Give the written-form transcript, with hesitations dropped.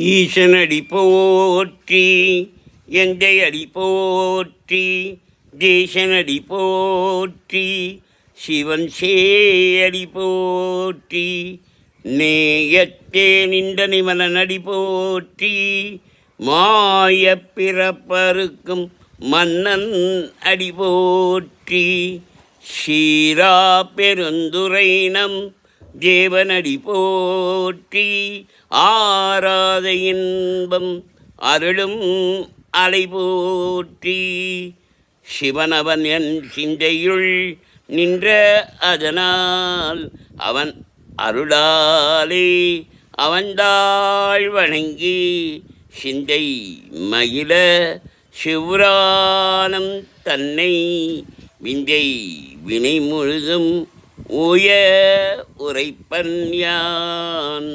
ஈசனடி போற்றி எந்தை அடி போற்றி தேசனடி போற்றி சிவன் சேயடி போற்றி நேயத்தே நின்ற நிமலனடி போற்றி மாயப் பிறப்பறுக்கும் மன்னன் அடி போற்றி சீரா பெருந்துரை நம் தேவனடி போற்றி ஆராத இன்பம் அருளும் அலை போற்றி சிவனவன் என் சிந்தையுள் நின்ற அதனால் அவன் அருளாலே அவன்தாள் வணங்கி சிந்தை மகிழ சிவரானம் தன்னை விந்தை வினை முழுதும் உய உரைப்பன் யான்.